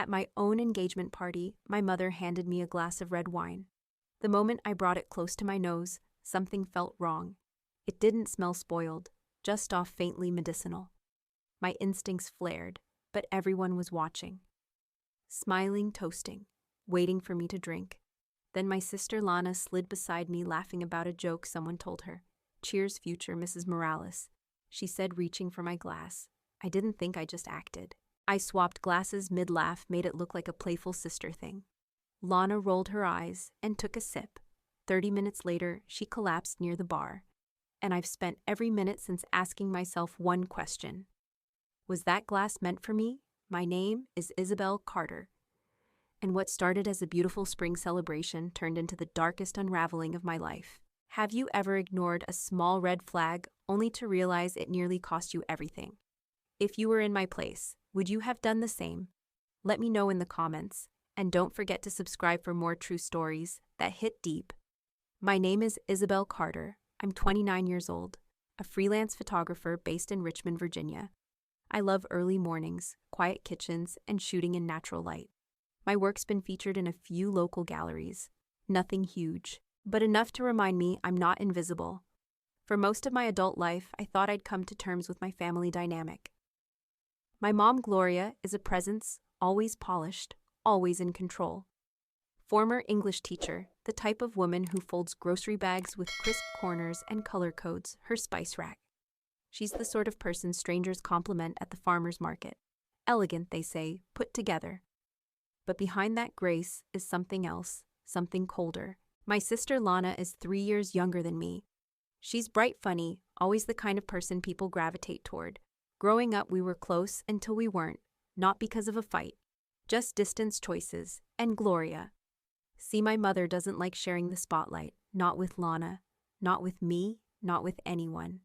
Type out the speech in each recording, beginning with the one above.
At my own engagement party, my mother handed me a glass of red wine. The moment I brought it close to my nose, something felt wrong. It didn't smell spoiled, just off faintly medicinal. My instincts flared, but everyone was watching. Smiling, toasting, waiting for me to drink. Then my sister Lana slid beside me laughing about a joke someone told her. "Cheers, future Mrs. Morales," she said, reaching for my glass. I didn't think, I just acted. I swapped glasses mid-laugh, made it look like a playful sister thing. Lana rolled her eyes and took a sip. 30 minutes later, she collapsed near the bar. And I've spent every minute since asking myself one question. Was that glass meant for me? My name is Isabel Carter. And what started as a beautiful spring celebration turned into the darkest unraveling of my life. Have you ever ignored a small red flag only to realize it nearly cost you everything? If you were in my place, would you have done the same? Let me know in the comments, and don't forget to subscribe for more true stories that hit deep. My name is Isabel Carter. I'm 29 years old, a freelance photographer based in Richmond, Virginia. I love early mornings, quiet kitchens, and shooting in natural light. My work's been featured in a few local galleries. Nothing huge, but enough to remind me I'm not invisible. For most of my adult life, I thought I'd come to terms with my family dynamic. My mom, Gloria, is a presence, always polished, always in control. Former English teacher, the type of woman who folds grocery bags with crisp corners and color codes her spice rack. She's the sort of person strangers compliment at the farmer's market. Elegant, they say, put together. But behind that grace is something else, something colder. My sister Lana is 3 years younger than me. She's bright, funny, always the kind of person people gravitate toward. Growing up, we were close until we weren't, not because of a fight, just distance choices, and Gloria. See, my mother doesn't like sharing the spotlight, not with Lana, not with me, not with anyone.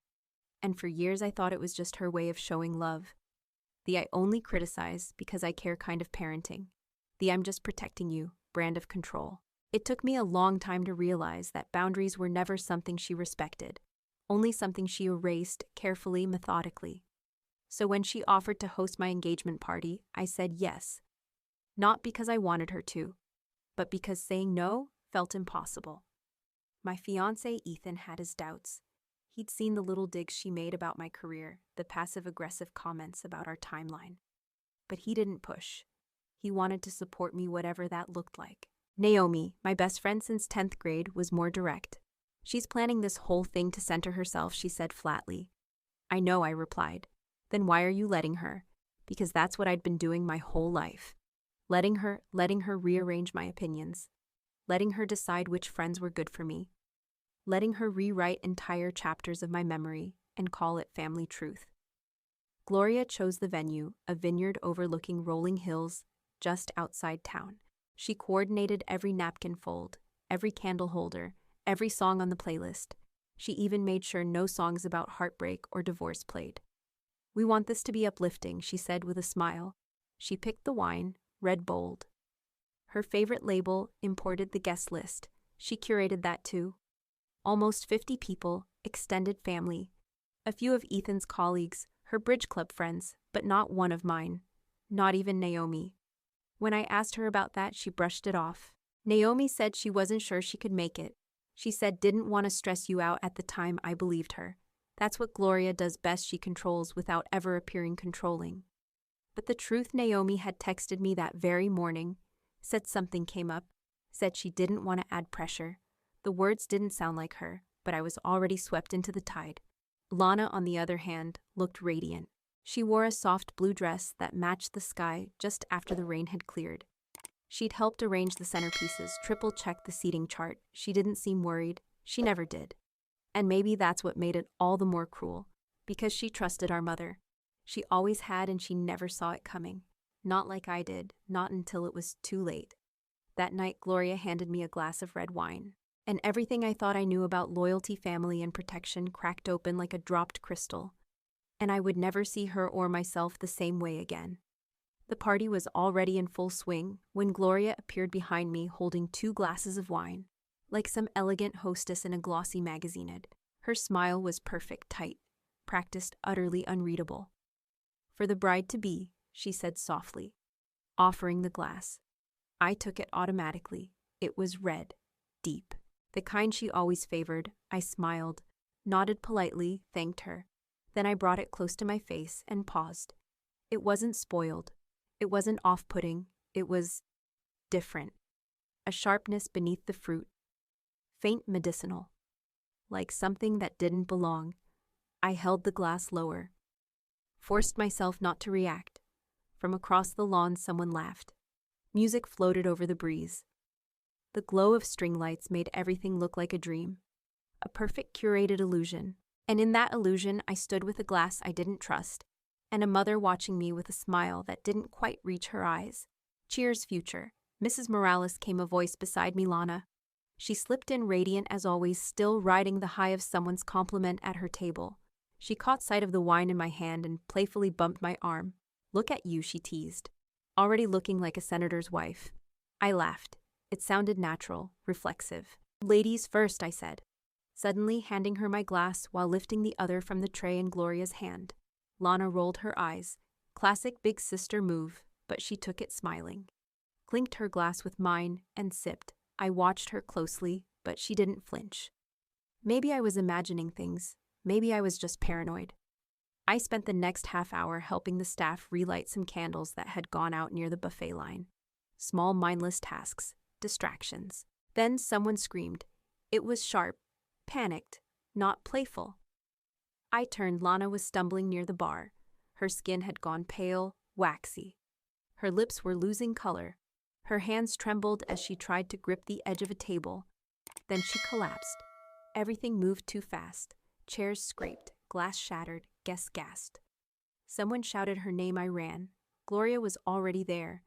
And for years I thought it was just her way of showing love. The "I only criticize because I care" kind of parenting. The "I'm just protecting you" brand of control. It took me a long time to realize that boundaries were never something she respected, only something she erased carefully, methodically. So when she offered to host my engagement party, I said yes. Not because I wanted her to, but because saying no felt impossible. My fiancé Ethan had his doubts. He'd seen the little digs she made about my career, the passive-aggressive comments about our timeline. But he didn't push. He wanted to support me, whatever that looked like. Naomi, my best friend since 10th grade, was more direct. "She's planning this whole thing to center herself," she said flatly. "I know," I replied. "Then why are you letting her?" Because that's what I'd been doing my whole life. Letting her rearrange my opinions. Letting her decide which friends were good for me. Letting her rewrite entire chapters of my memory and call it family truth. Gloria chose the venue, a vineyard overlooking rolling hills just outside town. She coordinated every napkin fold, every candle holder, every song on the playlist. She even made sure no songs about heartbreak or divorce played. "We want this to be uplifting," she said with a smile. She picked the wine, red bold. Her favorite label imported the guest list. She curated that too. Almost 50 people, extended family. A few of Ethan's colleagues, her bridge club friends, but not one of mine. Not even Naomi. When I asked her about that, she brushed it off. Naomi said she wasn't sure she could make it. She said didn't want to stress you out at the time. I believed her. That's what Gloria does best. She controls without ever appearing controlling. But the truth, Naomi had texted me that very morning, said something came up, said she didn't want to add pressure. The words didn't sound like her, but I was already swept into the tide. Lana, on the other hand, looked radiant. She wore a soft blue dress that matched the sky just after the rain had cleared. She'd helped arrange the centerpieces, triple-checked the seating chart. She didn't seem worried. She never did. And maybe that's what made it all the more cruel, because she trusted our mother. She always had, and she never saw it coming. Not like I did, not until it was too late. That night, Gloria handed me a glass of red wine, and everything I thought I knew about loyalty, family, and protection cracked open like a dropped crystal. And I would never see her or myself the same way again. The party was already in full swing when Gloria appeared behind me holding 2 glasses of wine, like some elegant hostess in a glossy magazine. Her smile was perfect, tight, practiced, utterly unreadable. "For the bride-to-be," she said softly. offering the glass. I took it automatically. It was red, deep, the kind she always favored. I smiled, nodded politely, thanked her. Then I brought it close to my face and paused. It wasn't spoiled. It wasn't off-putting. It was different. A sharpness beneath the fruit. Faint medicinal. Like something that didn't belong. I held the glass lower. Forced myself not to react. From across the lawn someone laughed. Music floated over the breeze. The glow of string lights made everything look like a dream. A perfect curated illusion. And in that illusion I stood with a glass I didn't trust, and a mother watching me with a smile that didn't quite reach her eyes. Cheers, future. Mrs. Morales came a voice beside me, Lana. She slipped in radiant as always, still riding the high of someone's compliment at her table. She caught sight of the wine in my hand and playfully bumped my arm. Look at you, she teased. Already looking like a senator's wife. I laughed. It sounded natural, reflexive. Ladies first, I said, suddenly handing her my glass while lifting the other from the tray in Gloria's hand. Lana rolled her eyes. Classic big sister move, but she took it smiling. Clinked her glass with mine and sipped. I watched her closely, but she didn't flinch. Maybe I was imagining things. Maybe I was just paranoid. I spent the next half hour helping the staff relight some candles that had gone out near the buffet line. Small mindless tasks, distractions. Then someone screamed. It was sharp, panicked, not playful. I turned. Lana was stumbling near the bar. Her skin had gone pale, waxy. Her lips were losing color. Her hands trembled as she tried to grip the edge of a table. Then she collapsed. Everything moved too fast. Chairs scraped, glass shattered, guests gasped. Someone shouted her name. I ran. Gloria was already there,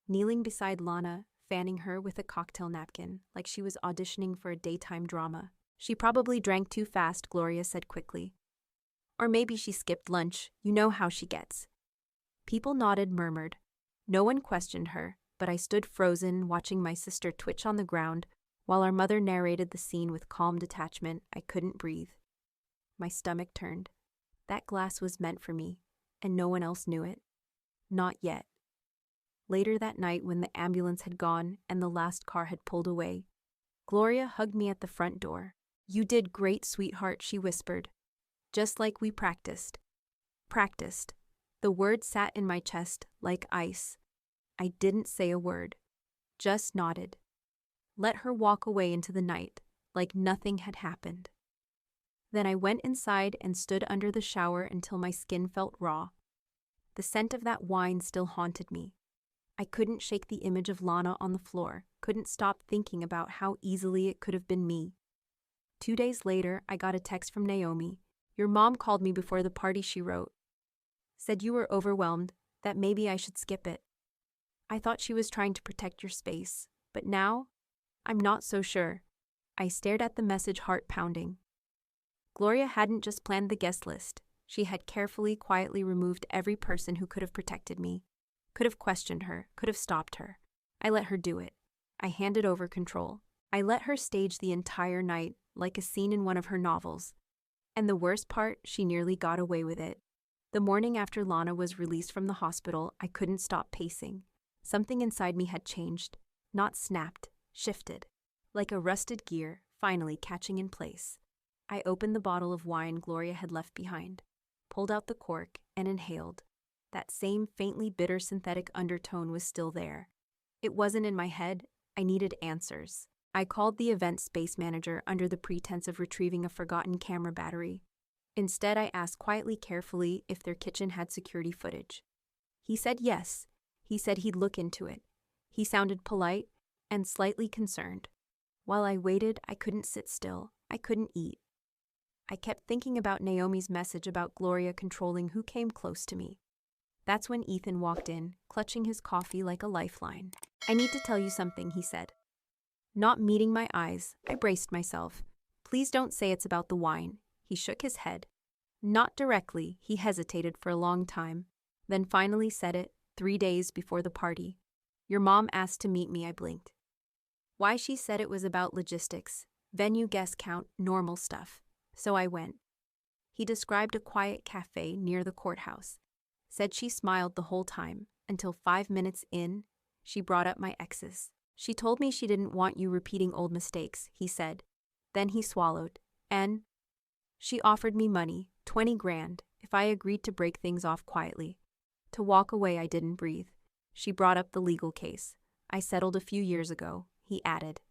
kneeling beside Lana, fanning her with a cocktail napkin, like she was auditioning for a daytime drama. She probably drank too fast, Gloria said quickly. Or maybe she skipped lunch. You know how she gets. People nodded, murmured. No one questioned her, but I stood frozen, watching my sister twitch on the ground, while our mother narrated the scene with calm detachment. I couldn't breathe. My stomach turned. That glass was meant for me, and no one else knew it. Not yet. Later that night, when the ambulance had gone and the last car had pulled away, Gloria hugged me at the front door. You did great, sweetheart, she whispered. Just like we practiced. Practiced. The word sat in my chest like ice. I didn't say a word. Just nodded. Let her walk away into the night, like nothing had happened. Then I went inside and stood under the shower until my skin felt raw. The scent of that wine still haunted me. I couldn't shake the image of Lana on the floor, couldn't stop thinking about how easily it could have been me. 2 days later, I got a text from Naomi. Your mom called me before the party, she wrote. Said you were overwhelmed, that maybe I should skip it. I thought she was trying to protect your space, but now, I'm not so sure. I stared at the message, heart pounding. Gloria hadn't just planned the guest list. She had carefully, quietly removed every person who could have protected me, could have questioned her, could have stopped her. I let her do it. I handed over control. I let her stage the entire night, like a scene in one of her novels. And the worst part, she nearly got away with it. The morning after Lana was released from the hospital, I couldn't stop pacing. Something inside me had changed, not snapped, shifted, like a rusted gear, finally catching in place. I opened the bottle of wine Gloria had left behind, pulled out the cork, and inhaled. That same faintly bitter synthetic undertone was still there. It wasn't in my head. I needed answers. I called the event space manager under the pretense of retrieving a forgotten camera battery. Instead, I asked quietly, carefully, if their kitchen had security footage. He said yes. He said he'd look into it. He sounded polite and slightly concerned. While I waited, I couldn't sit still. I couldn't eat. I kept thinking about Naomi's message about Gloria controlling who came close to me. That's when Ethan walked in, clutching his coffee like a lifeline. I need to tell you something, he said. Not meeting my eyes, I braced myself. Please don't say it's about the wine. He shook his head. Not directly. He hesitated for a long time, then finally said it, 3 days before the party. Your mom asked to meet me, I blinked. Why, she said it was about logistics, venue, guest count, normal stuff. So I went. He described a quiet cafe near the courthouse. Said she smiled the whole time, until 5 minutes in, she brought up my exes. She told me she didn't want you repeating old mistakes, he said. Then he swallowed. And she offered me money, 20 grand, if I agreed to break things off quietly. To walk away, I didn't breathe. She brought up the legal case. I settled a few years ago, he added.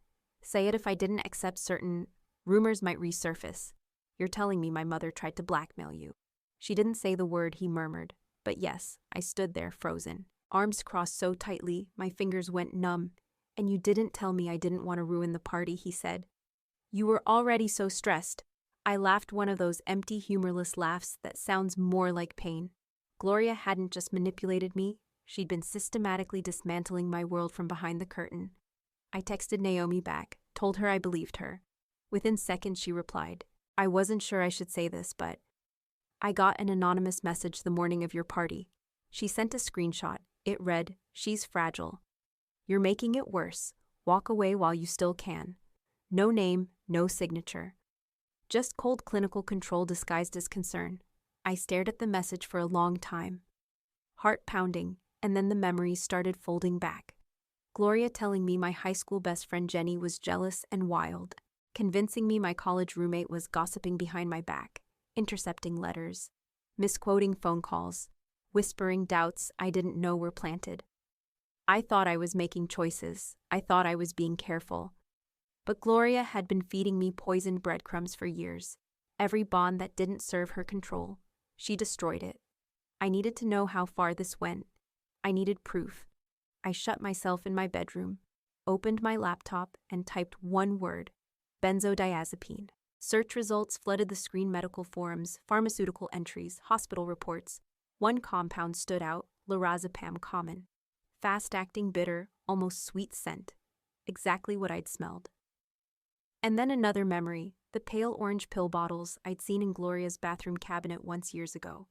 Say it if I didn't accept certain rumors might resurface. You're telling me my mother tried to blackmail you. She didn't say the word, he murmured. But yes, I stood there frozen. Arms crossed so tightly, my fingers went numb. And you didn't tell me I didn't want to ruin the party, he said. You were already so stressed. I laughed, one of those empty, humorless laughs that sounds more like pain. Gloria hadn't just manipulated me, she'd been systematically dismantling my world from behind the curtain. I texted Naomi back, told her I believed her. Within seconds she replied, I wasn't sure I should say this, but I got an anonymous message the morning of your party. She sent a screenshot. It read, She's fragile. You're making it worse. Walk away while you still can. No name, no signature. Just cold clinical control disguised as concern. I stared at the message for a long time. Heart pounding, and then the memories started folding back. Gloria telling me my high school best friend Jenny was jealous and wild, convincing me my college roommate was gossiping behind my back, intercepting letters, misquoting phone calls, whispering doubts I didn't know were planted. I thought I was making choices. I thought I was being careful. But Gloria had been feeding me poisoned breadcrumbs for years. Every bond that didn't serve her control, she destroyed it. I needed to know how far this went. I needed proof. I shut myself in my bedroom, opened my laptop, and typed one word, benzodiazepine. Search results flooded the screen: medical forums, pharmaceutical entries, hospital reports. One compound stood out, lorazepam common. Fast-acting, bitter, almost sweet scent. Exactly what I'd smelled. And then another memory, the pale orange pill bottles I'd seen in Gloria's bathroom cabinet once years ago.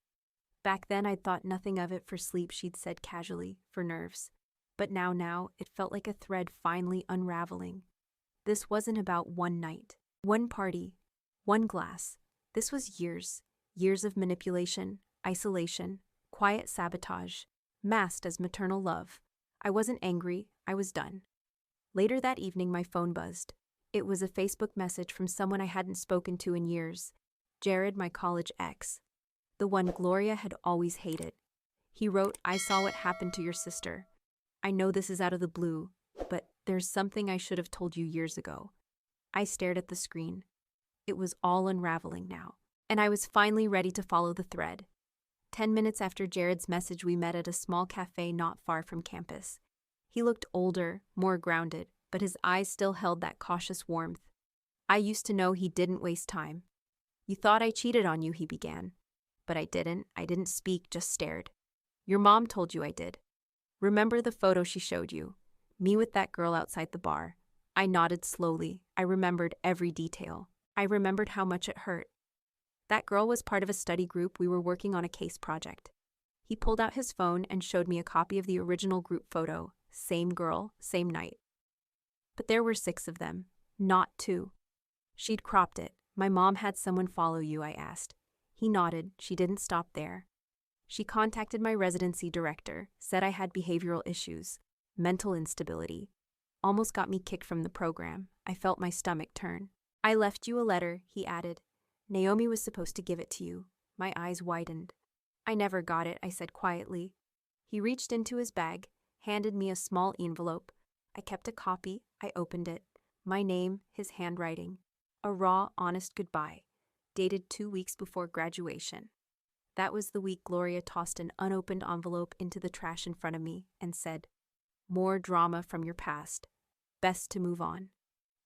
Back then I'd thought nothing of it for sleep, she'd said casually, for nerves. But now, it felt like a thread finally unraveling. This wasn't about one night, one party, one glass. This was years of manipulation, isolation, quiet sabotage, masked as maternal love. I wasn't angry, I was done. Later that evening, my phone buzzed. It was a Facebook message from someone I hadn't spoken to in years. Jared, my college ex. The one Gloria had always hated. He wrote, I saw what happened to your sister. I know this is out of the blue, but there's something I should have told you years ago. I stared at the screen. It was all unraveling now, and I was finally ready to follow the thread. 10 minutes after Jared's message, we met at a small cafe not far from campus. He looked older, more grounded, but his eyes still held that cautious warmth. I used to know he didn't waste time. You thought I cheated on you, he began. But I didn't. I didn't speak, just stared. Your mom told you I did. Remember the photo she showed you? Me with that girl outside the bar. I nodded slowly. I remembered every detail. I remembered how much it hurt. That girl was part of a study group. We were working on a case project. He pulled out his phone and showed me a copy of the original group photo. Same girl, same night. But there were 6 of them, not 2. She'd cropped it. My mom had someone follow you, I asked. He nodded. She didn't stop there. She contacted my residency director, said I had behavioral issues, mental instability. Almost got me kicked from the program. I felt my stomach turn. I left you a letter, he added. Naomi was supposed to give it to you. My eyes widened. I never got it, I said quietly. He reached into his bag, handed me a small envelope. I kept a copy. I opened it. My name, his handwriting. A raw, honest goodbye, dated 2 weeks before graduation. That was the week Gloria tossed an unopened envelope into the trash in front of me and said, More drama from your past. Best to move on.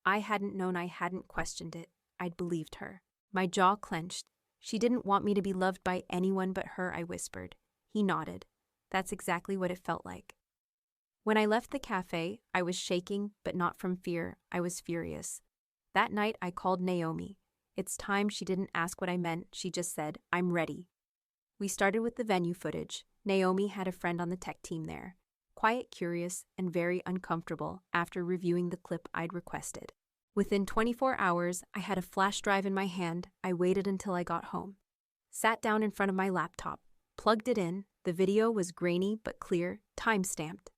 I hadn't known, I hadn't questioned it. I'd believed her. My jaw clenched. She didn't want me to be loved by anyone but her, I whispered. He nodded. That's exactly what it felt like. When I left the cafe, I was shaking, but not from fear. I was furious. That night, I called Naomi. It's time. She didn't ask what I meant. She just said, I'm ready. We started with the venue footage. Naomi had a friend on the tech team there. Quiet, curious, and very uncomfortable after reviewing the clip I'd requested. Within 24 hours, I had a flash drive in my hand. I waited until I got home. Sat down in front of my laptop, plugged it in, The video was grainy but clear, time-stamped.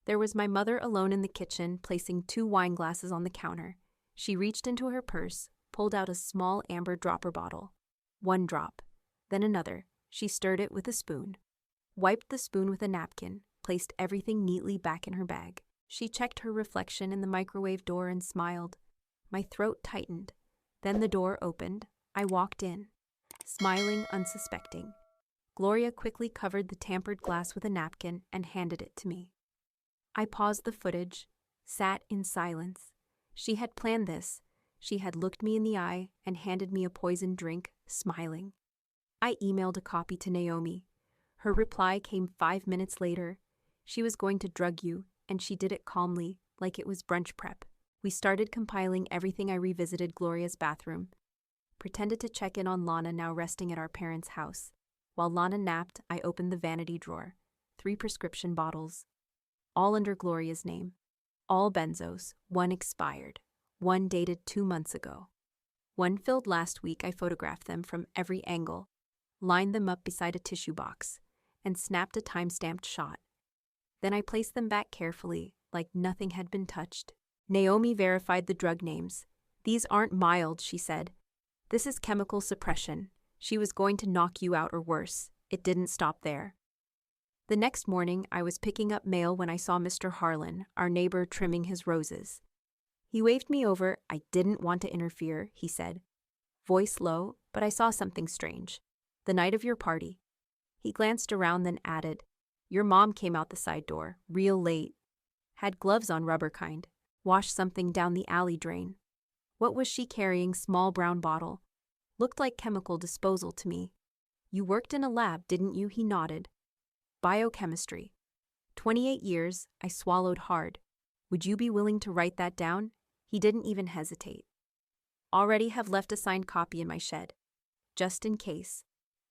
There was my mother alone in the kitchen, placing 2 wine glasses on the counter. She reached into her purse, pulled out a small amber dropper bottle. 1 drop, then another. She stirred it with a spoon, wiped the spoon with a napkin, placed everything neatly back in her bag. She checked her reflection in the microwave door and smiled. My throat tightened. Then the door opened. I walked in, smiling, unsuspecting. Gloria quickly covered the tampered glass with a napkin and handed it to me. I paused the footage, sat in silence. She had planned this. She had looked me in the eye and handed me a poisoned drink, smiling. I emailed a copy to Naomi. Her reply came 5 minutes later. She was going to drug you, and she did it calmly, like it was brunch prep. We started compiling everything. I revisited Gloria's bathroom, pretended to check in on Lana, now resting at our parents' house. While Lana napped, I opened the vanity drawer. 3 prescription bottles, all under Gloria's name. All benzos, 1 expired, 1 dated 2 months ago. 1 filled last week. I photographed them from every angle, lined them up beside a tissue box, and snapped a time-stamped shot. Then I placed them back carefully, like nothing had been touched. Naomi verified the drug names. "These aren't mild," she said. "This is chemical suppression. She was going to knock you out or worse." It didn't stop there. The next morning, I was picking up mail when I saw Mr. Harlan, our neighbor, trimming his roses. He waved me over. "I didn't want to interfere," he said, voice low, but I saw something strange. "The night of your party." He glanced around, then added, "Your mom came out the side door, real late. Had gloves on, rubber kind. Washed something down the alley drain." What was she carrying? Small brown bottle. Looked like chemical disposal to me. "You worked in a lab, didn't you?" He nodded. "Biochemistry." 28 years. I swallowed hard. "Would you be willing to write that down?" He didn't even hesitate. "Already have left a signed copy in my shed, just in case."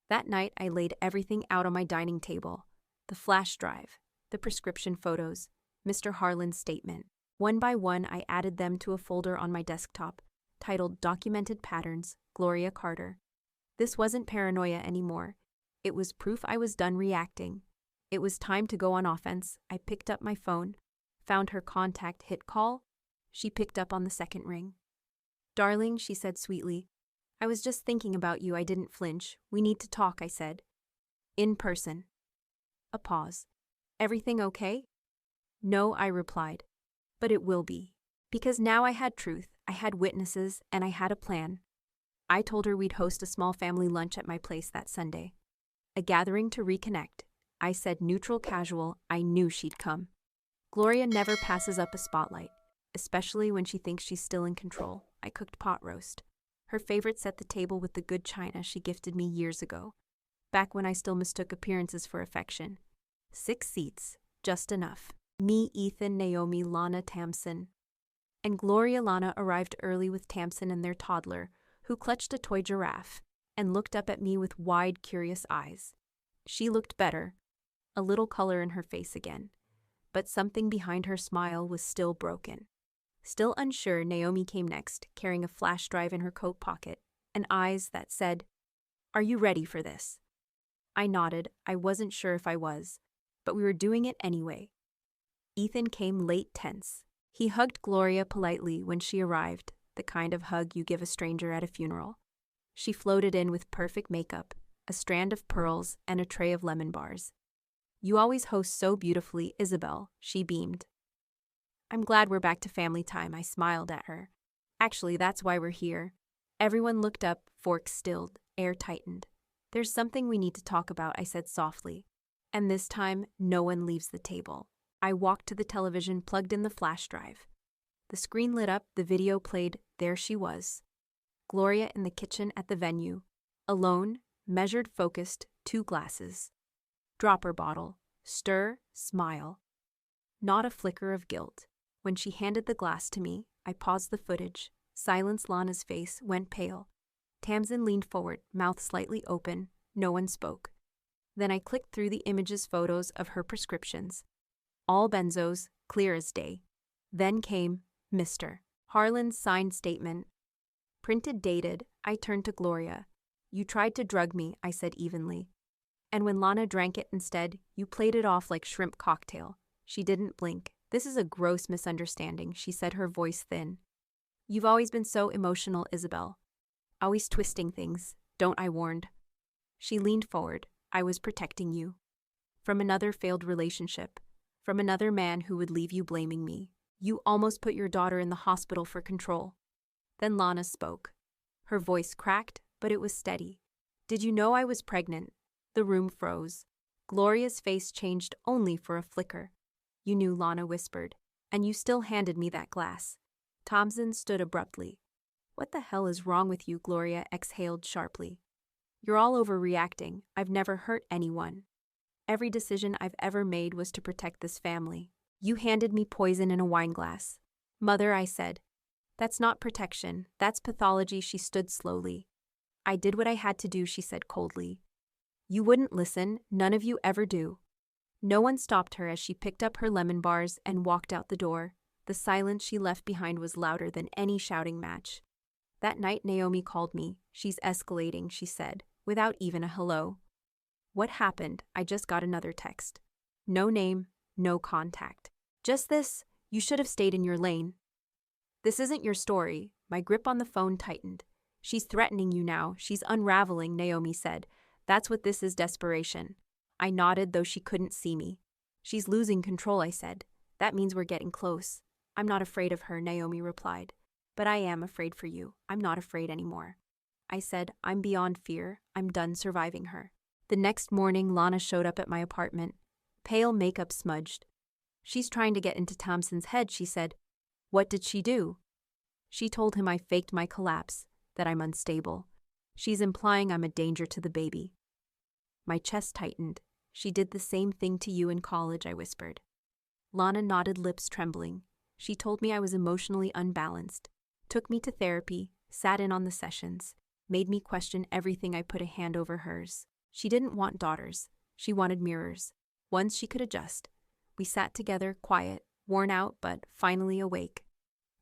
That night, I laid everything out on my dining table. The flash drive, the prescription photos, Mr. Harlan's statement. One by one, I added them to a folder on my desktop, titled Documented Patterns, Gloria Carter. This wasn't paranoia anymore. It was proof I was done reacting. It was time to go on offense. I picked up my phone, found her contact, hit call. She picked up on the second ring. "Darling," she said sweetly, "I was just thinking about you." I didn't flinch. "We need to talk," I said. "In person." A pause. "Everything okay?" "No," I replied. "But it will be." Because now I had truth, I had witnesses, and I had a plan. I told her we'd host a small family lunch at my place that Sunday. A gathering to reconnect. I said neutral, casual. I knew she'd come. Gloria never passes up a spotlight, especially when she thinks she's still in control. I cooked pot roast. Her favorite set the table with the good china she gifted me years ago, back when I still mistook appearances for affection. 6 seats, just enough. Me, Ethan, Naomi, Lana, Tamsin. And Gloria. Lana arrived early with Tamsin and their toddler, who clutched a toy giraffe and looked up at me with wide, curious eyes. She looked better, a little color in her face again, but something behind her smile was still broken. Still unsure, Naomi came next, carrying a flash drive in her coat pocket, and eyes that said, "Are you ready for this?" I nodded. I wasn't sure if I was, but we were doing it anyway. Ethan came late, tense. He hugged Gloria politely when she arrived, the kind of hug you give a stranger at a funeral. She floated in with perfect makeup, a strand of pearls, and a tray of lemon bars. "You always host so beautifully, Isabel," she beamed. "I'm glad we're back to family time," I smiled at her. "Actually, that's why we're here." Everyone looked up, forks stilled, air tightened. "There's something we need to talk about," I said softly. And this time, no one leaves the table. I walked to the television, plugged in the flash drive. The screen lit up, the video played. There she was. Gloria in the kitchen at the venue. Alone, measured, focused, 2 glasses. Dropper bottle. Stir, smile. Not a flicker of guilt. When she handed the glass to me, I paused the footage. Silenced. Lana's face went pale. Tamsin leaned forward, mouth slightly open. No one spoke. Then I clicked through the images, photos of her prescriptions. All benzos, clear as day. Then came Mr. Harlan's signed statement. Printed, dated. I turned to Gloria. "You tried to drug me," I said evenly. And when Lana drank it instead, you played it off like shrimp cocktail. She didn't blink. This is a gross misunderstanding, she said, her voice thin. You've always been so emotional, Isabel. Always twisting things, don't I warned. She leaned forward. I was protecting you. From another failed relationship. From another man who would leave you blaming me. You almost put your daughter in the hospital for control. Then Lana spoke. Her voice cracked, but it was steady. Did you know I was pregnant? The room froze. Gloria's face changed only for a flicker. You knew, Lana whispered, and you still handed me that glass. Thompson stood abruptly. What the hell is wrong with you? Gloria exhaled sharply. You're all overreacting. I've never hurt anyone. Every decision I've ever made was to protect this family. You handed me poison in a wine glass. Mother, I said. That's not protection. That's pathology. She stood slowly. I did what I had to do, she said coldly. You wouldn't listen. None of you ever do. No one stopped her as she picked up her lemon bars and walked out the door. The silence she left behind was louder than any shouting match. That night Naomi called me. She's escalating, she said, without even a hello. What happened? I just got another text. No name, no contact. Just this, you should have stayed in your lane. This isn't your story. My grip on the phone tightened. She's threatening you now. She's unraveling, Naomi said. That's what this is, desperation. I nodded, though she couldn't see me. She's losing control, I said. That means we're getting close. I'm not afraid of her, Naomi replied. But I am afraid for you. I'm not afraid anymore. I said, I'm beyond fear. I'm done surviving her. The next morning, Lana showed up at my apartment. Pale, makeup smudged. She's trying to get into Thompson's head, she said. What did she do? She told him I faked my collapse, that I'm unstable. She's implying I'm a danger to the baby. My chest tightened. She did the same thing to you in college, I whispered. Lana nodded, lips trembling. She told me I was emotionally unbalanced, took me to therapy, sat in on the sessions, made me question everything I put a hand over hers. She didn't want daughters. She wanted mirrors, ones she could adjust. We sat together, quiet, worn out, but finally awake.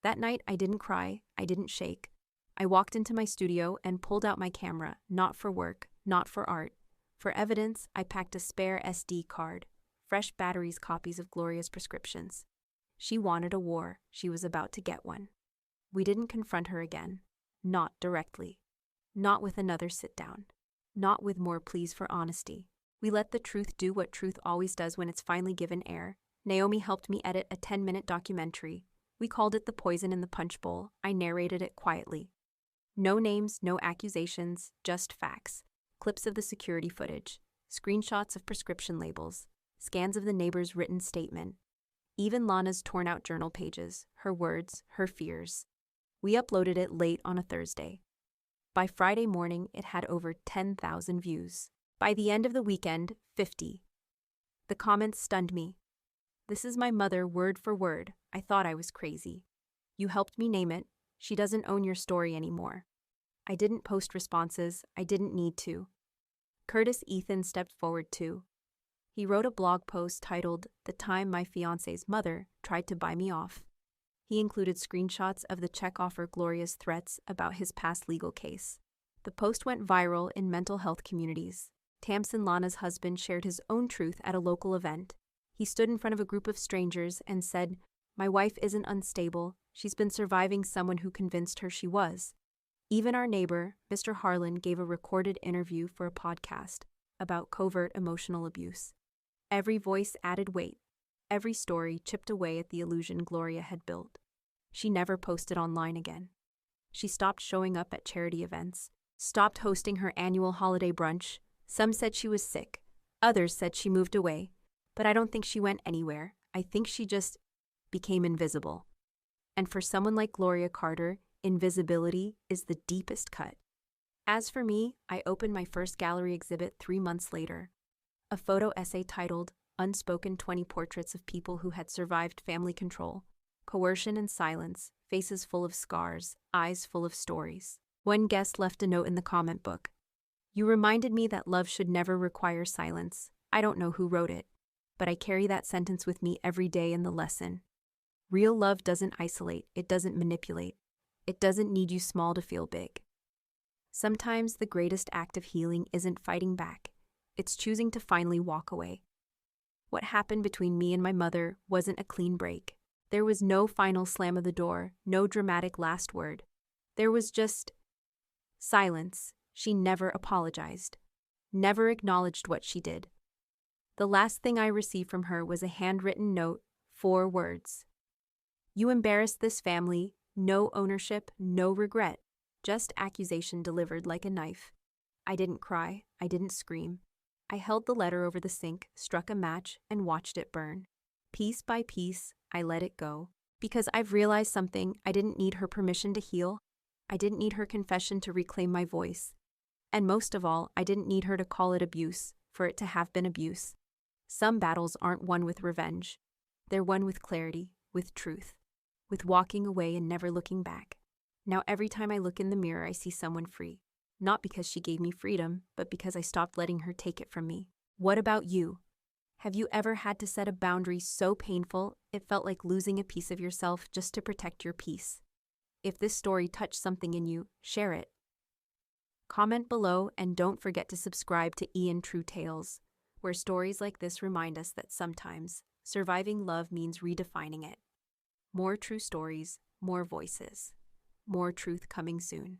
That night, I didn't cry, I didn't shake. I walked into my studio and pulled out my camera, not for work, not for art. For evidence, I packed a spare SD card, fresh batteries, copies of Gloria's prescriptions. She wanted a war. She was about to get one. We didn't confront her again. Not directly. Not with another sit-down. Not with more pleas for honesty. We let the truth do what truth always does when it's finally given air. Naomi helped me edit a 10-minute documentary. We called it The Poison in the Punch Bowl. I narrated it quietly. No names, no accusations, just facts. Clips of the security footage, screenshots of prescription labels, scans of the neighbor's written statement, even Lana's torn-out journal pages, her words, her fears. We uploaded it late on a Thursday. By Friday morning, it had over 10,000 views. By the end of the weekend, 50. The comments stunned me. This is my mother, word for word. I thought I was crazy. You helped me name it. She doesn't own your story anymore. I didn't post responses. I didn't need to. Curtis Ethan stepped forward too. He wrote a blog post titled, "The Time My Fiancé's Mother Tried to Buy Me Off." He included screenshots of the check offer Gloria's threats about his past legal case. The post went viral in mental health communities. Tamsin, Lana's husband, shared his own truth at a local event. He stood in front of a group of strangers and said, "My wife isn't unstable. She's been surviving someone who convinced her she was." Even our neighbor, Mr. Harlan, gave a recorded interview for a podcast about covert emotional abuse. Every voice added weight. Every story chipped away at the illusion Gloria had built. She never posted online again. She stopped showing up at charity events, stopped hosting her annual holiday brunch. Some said she was sick. Others said she moved away. But I don't think she went anywhere. I think she just became invisible. And for someone like Gloria Carter, invisibility is the deepest cut. As for me, I opened my first gallery exhibit 3 months later. A photo essay titled Unspoken 20 Portraits of People Who Had Survived Family Control, Coercion and Silence, Faces Full of Scars, Eyes Full of Stories. One guest left a note in the comment book. You reminded me that love should never require silence. I don't know who wrote it, but I carry that sentence with me every day in the lesson. Real love doesn't isolate, it doesn't manipulate. It doesn't need you small to feel big. Sometimes the greatest act of healing isn't fighting back. It's choosing to finally walk away. What happened between me and my mother wasn't a clean break. There was no final slam of the door, no dramatic last word. There was just silence. She never apologized, never acknowledged what she did. The last thing I received from her was a handwritten note, 4 words. You embarrassed this family, no ownership, no regret, just accusation delivered like a knife. I didn't cry, I didn't scream. I held the letter over the sink, struck a match, and watched it burn. Piece by piece, I let it go. Because I've realized something. I didn't need her permission to heal. I didn't need her confession to reclaim my voice. And most of all, I didn't need her to call it abuse, for it to have been abuse. Some battles aren't won with revenge. They're won with clarity, with truth, with walking away and never looking back. Now every time I look in the mirror, I see someone free. Not because she gave me freedom, but because I stopped letting her take it from me. What about you? Have you ever had to set a boundary so painful it felt like losing a piece of yourself just to protect your peace? If this story touched something in you, share it. Comment below and don't forget to subscribe to Ian True Tales, where stories like this remind us that sometimes surviving love means redefining it. More true stories, more voices, more truth coming soon.